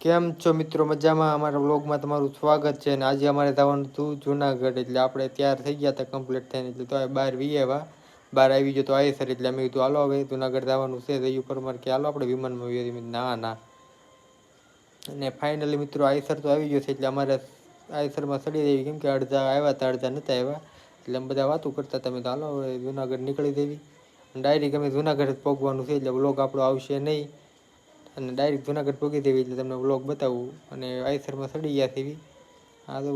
કેમ છો મિત્રો? મજામાં? અમારા વ્લોગમાં તમારું સ્વાગત છે. અને આજે અમારે જવાનું હતું જુનાગઢ, એટલે આપણે તૈયાર થઈ ગયા હતા કમ્પ્લીટ થઈને. એટલે તો બહાર વી આવ્યા, બહાર આવી ગયો તો આવીસર, એટલે અમે કીધું હાલો હવે જુનાગઢ જવાનું છે. જયું પર મારે કે હાલો આપણે વિમાનમાં વી. ના અને ફાઇનલી મિત્રો આઈસર તો આવી ગયો છે. એટલે અમારે આઈસરમાં ચડી દેવી, કેમ કે અડધા આવ્યા હતા અડધા નહોતા આવ્યા. એટલે અમે બધા વાતું કરતા તમે તો હાલો હવે જુનાગઢ નીકળી દેવી. ડાયરેક્ટ અમે જુનાગઢ પહોંચવાનું છે, એટલે વ્લોગ આપણો આવશે નહીં. અને ડાયરેક્ટ જુનાગઢ પહોંચી દેવી એટલે તમને વ્લોગ બતાવું. અને આઈસરમાં ચડી ગયા તેવી આ તો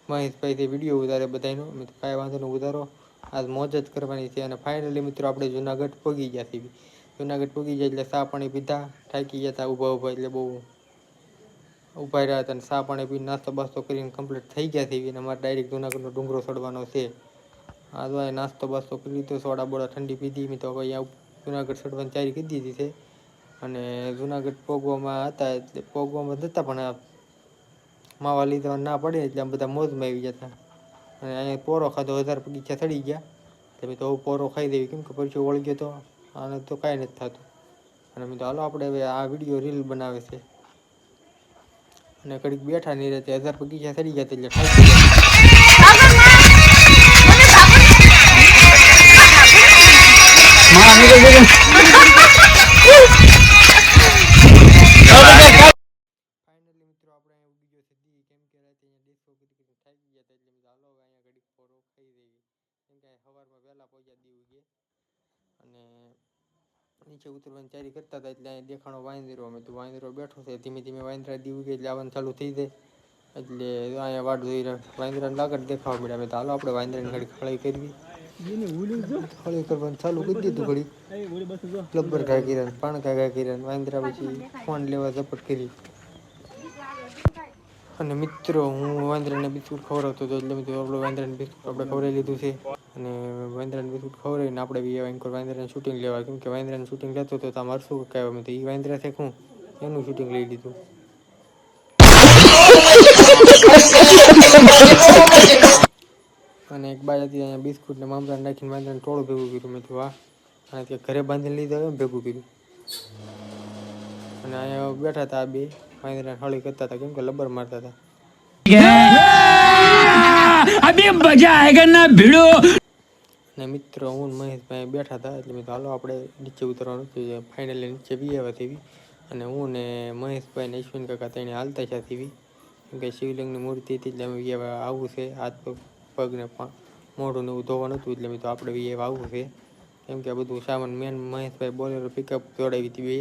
મહેશભાઈ વિડીયો ઉતારે બધાનો. કાંઈ વાંધો નહીં, ઉતારો. આજ મોજ જ કરવાની છે. અને ફાઇનલી મિત્રો આપણે જુનાગઢ પહોંચી ગયા છીએ. જુનાગઢ પહોંચી જાય એટલે ચા પાણી પીધા, થાકી ગયા હતા ઊભા એટલે બહુ ઊભા રહ્યા હતા. અને ચા પાણી પીને નાસ્તો બાસ્તો કરીને કમ્પ્લીટ થઈ ગયા છીએ. અને અમારે ડાયરેક્ટ જુનાગઢનો ડુંગરો ચડવાનો છે. આ તો નાસ્તો બાસ્તો કરી લીધો, સોડા બોડા ઠંડી પીધી. મેં તો હવે અહીંયા જુનાગઢ ચડવાની તૈયારી કરી દીધી છે. અને જુનાગઢ પોગવામાં હતા, એટલે પોગવામાં જતા પણ માવા લીધા ના પડે, એટલે આમ બધા મોજમાં આવી જતા. અને અહીંયા પોરો ખાધો, 1000 પગીચા ચડી ગયા. એટલે તો પોરો ખાઈ દેવી, કેમ કે પછી વળગ્યો તો આને તો કાંઈ નથી થતું. અને મેં તો હાલો આપણે હવે આ વિડીયો રીલ બનાવે છે. અને કડીક બેઠા નહીં રહેતે, 1000 બગીચા ચડી ગયા એટલે ફાઇનલી મિત્રો આપણે અહીંયા ઉગી ગયો છે દી, કેમ કે રાતે અહીંયા ડિસ્કો કરી થાકી ગયા હતા. એટલે મેં હાલો હવે અહીંયા ઘડીક પોરો ખાઈ દેવી, કેમ કે સવારમાં વહેલા પહોંચ્યા દી ઉગે. અને નીચે ઉતરવાની તૈયારી કરતા હતા, એટલે અહીંયા દેખાણો વાંદરો. અમે તો વાંદરો બેઠો છે, ધીમે ધીમે વાંદરા દી ઉગે એટલે આવવાનું ચાલુ થઈ જાય. એટલે અહીંયા વાટ જોઈ રહ્યા, વાંદરાને લાગત દેખાવા મળ્યા. અમે તો હાલો આપણે વાંદરાની ઘડી ખળાઈ કરવી. ખળાઈ કરવાનું ચાલુ કરી દીધું. ઘડી લબ્બર ઘા કર્યા, પાણકા ઘા કર્યા. વાંદરા પછી ફોન લેવા ઝપટ કરી. અને મિત્રો હું વાંદરાને બિસ્કુટ ખવડાવતો હતો, એટલે મિત્રો આપણે વાંદરાને બિસ્કુટ આપણે ખવડાવી લીધું છે. અને વાંદરાને બિસ્કુટ ખવડાવીને આપણે બી એન્કર વાંદરાને શૂટિંગ લેવા, કેમ કે વાંદરાને શૂટિંગ લેતો હતો તો મારે શું કહેવાય. મેં તો એ વાંદરા છે હું એનું શૂટિંગ લઈ લીધું. અને એક બાજુ અહીંયા બિસ્કુટ ને મામલા નાખીને વાંદરાને ટોળું ભેગું કર્યું. મેં તો વાહ, અને ત્યાં ઘરે બાંધીને લીધા હોય ભેગું કર્યું. અને અહીંયા બેઠા હતા આ બે વાંદરાને હળી કરતા હતા, કેમ કે લબ્બર મારતા હતા. અભી મજા આયેગા ના ભીડો. ને મિત્રો હું મહેશભાઈ બેઠા હતા, એટલે મેં તો હાલો આપણે નીચે ઉતરવાનું હતું. ફાઇનલી નીચે બી આવ્યા તેવી. અને હું ને મહેશભાઈ ને અશ્વિન કાકા તેને હાલતા છે તેવી, કેમ કે શિવલિંગની મૂર્તિ હતી. એટલે અમે આવવું છે, હાથ પગને મોઢું ને એવું ધોવાનું હતું. એટલે મેં તો આપણે બી આવવું છે, કેમ કે આ બધું સામાન મેન મહેશભાઈ બોલેરો પિકઅપ જોડાવી હતી બે.